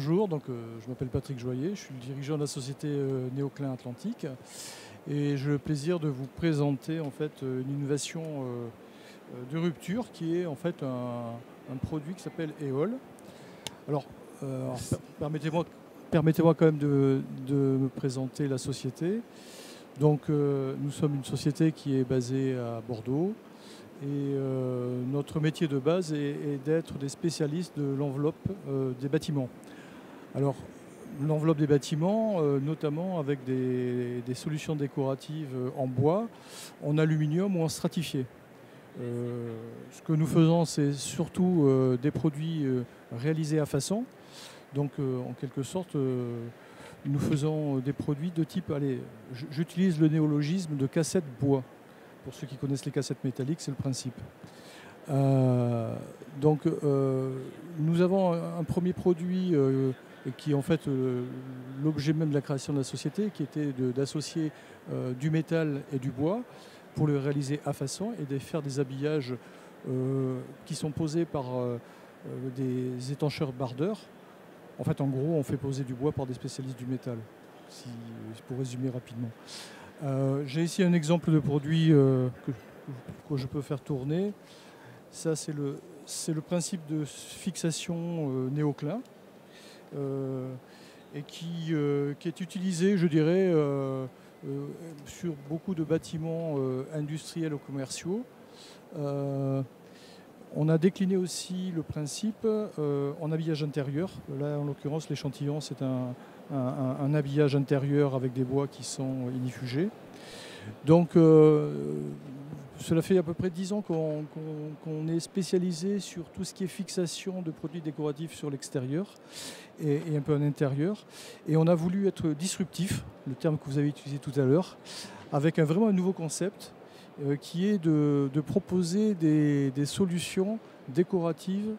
Bonjour, je m'appelle Patrick Joyer, je suis le dirigeant de la société Néoclin Atlantique et j'ai le plaisir de vous présenter en fait une innovation de rupture qui est en fait un produit qui s'appelle EOL. Alors, permettez-moi quand même de me présenter la société. Nous sommes une société qui est basée à Bordeaux et notre métier de base est d'être des spécialistes de l'enveloppe des bâtiments. Alors, l'enveloppe des bâtiments, notamment avec des solutions décoratives en bois, en aluminium ou en stratifié. Ce que nous faisons, c'est surtout des produits réalisés à façon. En quelque sorte, nous faisons des produits de type, allez, j'utilise le néologisme de cassette bois. Pour ceux qui connaissent les cassettes métalliques, c'est le principe. Nous avons un premier produit qui est en fait l'objet même de la création de la société, qui était d'associer du métal et du bois pour le réaliser à façon et de faire des habillages qui sont posés par des étancheurs bardeurs. En fait, en gros, on fait poser du bois par des spécialistes du métal, pour résumer rapidement. J'ai ici un exemple de produit que je peux faire tourner. Ça, c'est le principe de fixation Néoclin et qui est utilisé, je dirais, sur beaucoup de bâtiments industriels ou commerciaux. On a décliné aussi le principe en habillage intérieur. Là, en l'occurrence, l'échantillon, c'est un habillage intérieur avec des bois qui sont ignifugés. Cela fait à peu près 10 ans qu'on est spécialisé sur tout ce qui est fixation de produits décoratifs sur l'extérieur et un peu en intérieur. Et on a voulu être disruptif, le terme que vous avez utilisé tout à l'heure, avec vraiment un nouveau concept qui est de proposer des solutions décoratives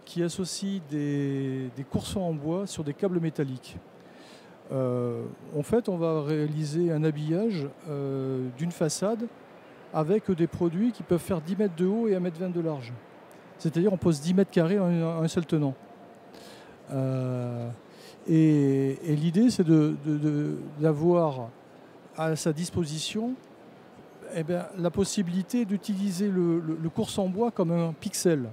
qui associent des coursants en bois sur des câbles métalliques. En fait, on va réaliser un habillage d'une façade avec des produits qui peuvent faire 10 mètres de haut et 1,20 m de large. C'est-à-dire on pose 10 mètres carrés en un seul tenant. Et l'idée, c'est d'avoir à sa disposition la possibilité d'utiliser le coursant en bois comme un pixel.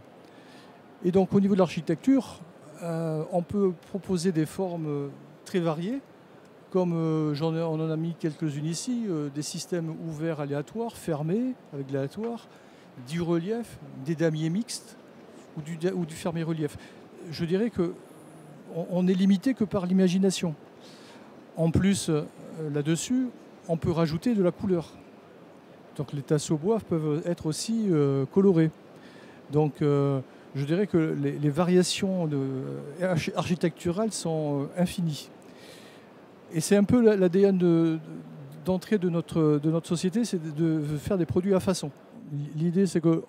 Et donc au niveau de l'architecture, on peut proposer des formes très variées, comme on en a mis quelques-unes ici, des systèmes ouverts aléatoires, fermés avec de l'aléatoire, du relief, des damiers mixtes ou du fermé relief. Je dirais qu'on n'est limité que par l'imagination. En plus, là-dessus, on peut rajouter de la couleur. Donc les tasseaux bois peuvent être aussi colorés. Donc je dirais que les variations architecturales sont infinies. Et c'est un peu l'ADN d'entrée de notre société, c'est de faire des produits à façon. L'idée, c'est que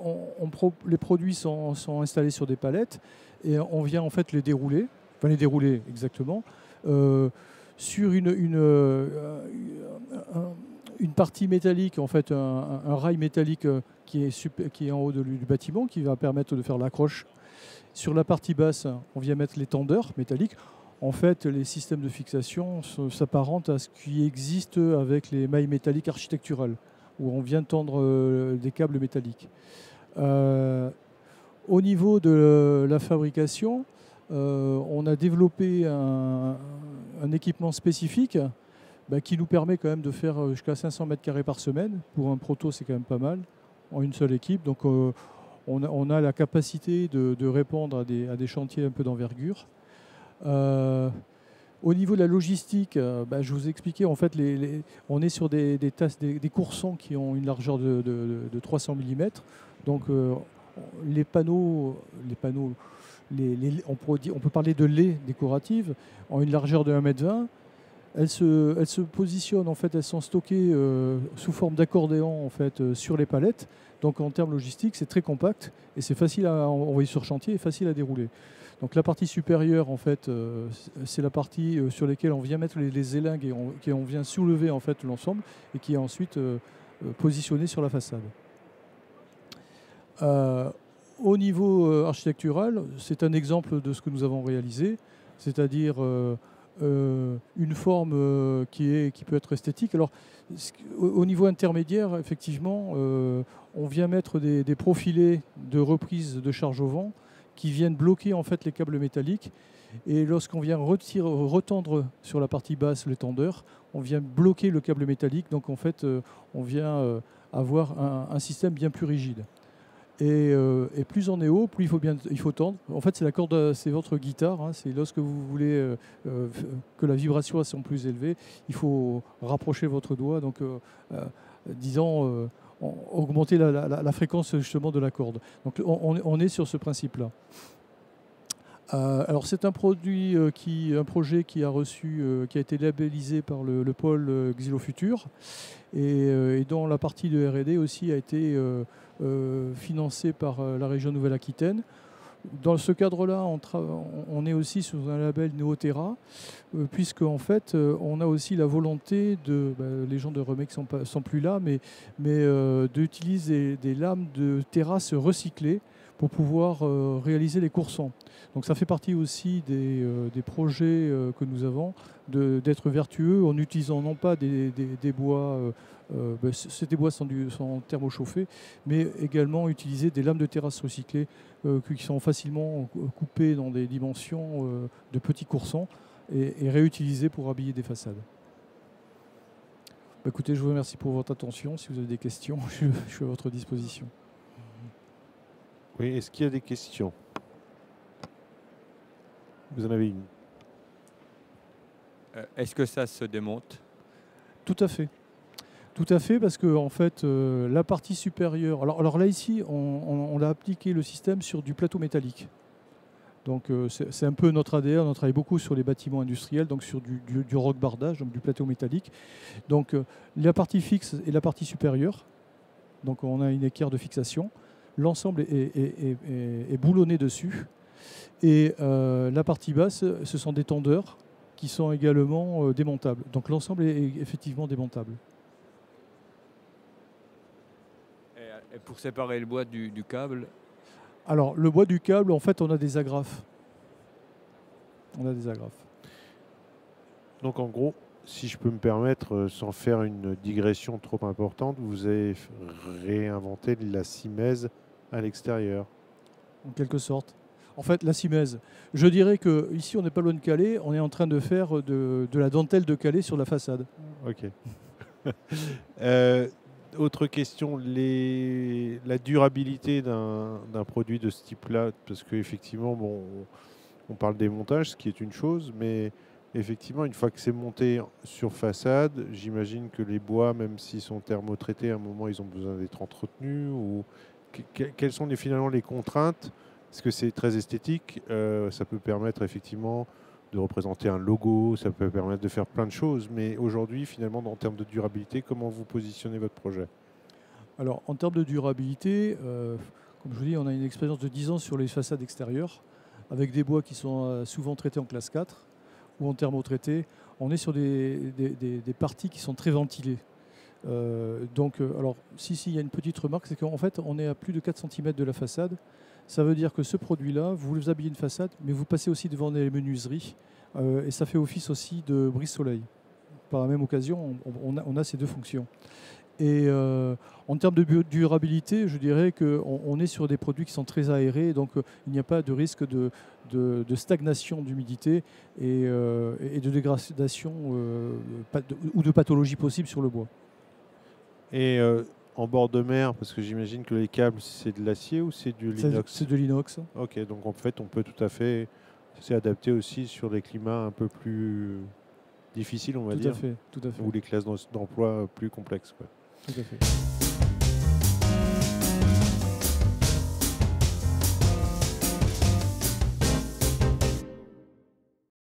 les produits sont installés sur des palettes et on vient en fait les dérouler exactement, sur une partie métallique, en fait un rail métallique qui est en haut du bâtiment, qui va permettre de faire l'accroche. Sur la partie basse, on vient mettre les tendeurs métalliques. En fait, les systèmes de fixation s'apparentent à ce qui existe avec les mailles métalliques architecturales, où on vient tendre des câbles métalliques. Au niveau de la fabrication, on a développé un équipement spécifique qui nous permet quand même de faire jusqu'à 500 mètres carrés par semaine. Pour un proto, c'est quand même pas mal, en une seule équipe. Donc on a la capacité de répondre à des chantiers un peu d'envergure. Au niveau de la logistique, je vous ai expliqué, en fait, on est sur des coursants qui ont une largeur de 300 mm. Donc les panneaux, on peut parler de laies décoratives, ont une largeur de 1,20 m. Elles se positionnent, en fait, elles sont stockées sous forme d'accordéon en fait, sur les palettes. Donc en termes logistiques, c'est très compact et c'est facile à envoyer sur chantier et facile à dérouler. Donc la partie supérieure, en fait, c'est la partie sur laquelle on vient mettre les élingues et on vient soulever en fait l'ensemble et qui est ensuite positionné sur la façade. Au niveau architectural, c'est un exemple de ce que nous avons réalisé. c'est-à-dire une forme qui peut être esthétique. Alors, au niveau intermédiaire, effectivement, on vient mettre des profilés de reprise de charge au vent qui viennent bloquer en fait les câbles métalliques. Et lorsqu'on vient retendre sur la partie basse le tendeur, on vient bloquer le câble métallique. Donc en fait, on vient avoir un système bien plus rigide. Et plus on est haut, plus il faut tendre. En fait, c'est la corde, c'est votre guitare. Hein, c'est lorsque vous voulez que la vibration soit plus élevée, il faut rapprocher votre doigt. Donc, disons, augmenter la fréquence justement de la corde. Donc, on est sur ce principe-là. Alors, c'est un produit un projet qui a été labellisé par le pôle Xylofutur et dont la partie de R&D aussi a été financée par la région Nouvelle-Aquitaine. Dans ce cadre-là, on est aussi sous un label Neoterra, puisque en fait, on a aussi la volonté les gens de Remec sont plus là, mais d'utiliser des lames de terrasse recyclées pour pouvoir réaliser les coursants. Donc ça fait partie aussi des projets que nous avons, d'être vertueux en utilisant non pas des bois, ces bois sont thermochauffés, mais également utiliser des lames de terrasse recyclées qui sont facilement coupées dans des dimensions de petits coursants et réutilisées pour habiller des façades. Écoutez, je vous remercie pour votre attention. Si vous avez des questions, je suis à votre disposition. Oui, est-ce qu'il y a des questions? Vous en avez une. Est-ce que ça se démonte? Tout à fait. Tout à fait, parce que en fait, la partie supérieure... Alors là, ici, on a appliqué le système sur du plateau métallique. Donc c'est un peu notre ADN. On travaille beaucoup sur les bâtiments industriels, donc sur du roc-bardage, donc du plateau métallique. Donc la partie fixe et la partie supérieure. Donc on a une équerre de fixation. L'ensemble est boulonné dessus. Et la partie basse, ce sont des tendeurs qui sont également démontables. Donc l'ensemble est effectivement démontable. Et pour séparer le bois du câble? Alors le bois du câble, en fait, on a des agrafes. On a des agrafes. Donc en gros, si je peux me permettre, sans faire une digression trop importante, vous avez réinventé la simèse à l'extérieur. En quelque sorte. En fait, la simèse. Je dirais qu'ici, on n'est pas loin de Calais. On est en train de faire de la dentelle de Calais sur la façade. Ok. Autre question, la durabilité d'un produit de ce type-là, parce qu'effectivement, bon, on parle des montages, ce qui est une chose, mais effectivement, une fois que c'est monté sur façade, j'imagine que les bois, même s'ils sont thermotraités, à un moment, ils ont besoin d'être entretenus. Ou quelles sont finalement les contraintes? Parce que c'est très esthétique, ça peut permettre effectivement de représenter un logo, ça peut permettre de faire plein de choses. Mais aujourd'hui, finalement, en termes de durabilité, comment vous positionnez votre projet? Alors, en termes de durabilité, comme je vous dis, on a une expérience de 10 ans sur les façades extérieures, avec des bois qui sont souvent traités en classe 4 ou en thermotraité. On est sur des parties qui sont très ventilées. Alors, il y a une petite remarque, c'est qu'en fait, on est à plus de 4 cm de la façade. Ça veut dire que ce produit-là, vous habillez une façade, mais vous passez aussi devant des menuiseries, et ça fait office aussi de brise-soleil. Par la même occasion, on a ces deux fonctions. Et en termes de durabilité, je dirais qu'on est sur des produits qui sont très aérés, donc il n'y a pas de risque de stagnation d'humidité et de dégradation ou de pathologie possible sur le bois. Et en bord de mer, parce que j'imagine que les câbles, c'est de l'acier ou c'est de l'inox? C'est de l'inox. Ok, donc en fait, on peut tout à fait s'adapter aussi sur des climats un peu plus difficiles, on va dire. Tout à fait. Ou les classes d'emploi plus complexes, quoi. Tout à fait.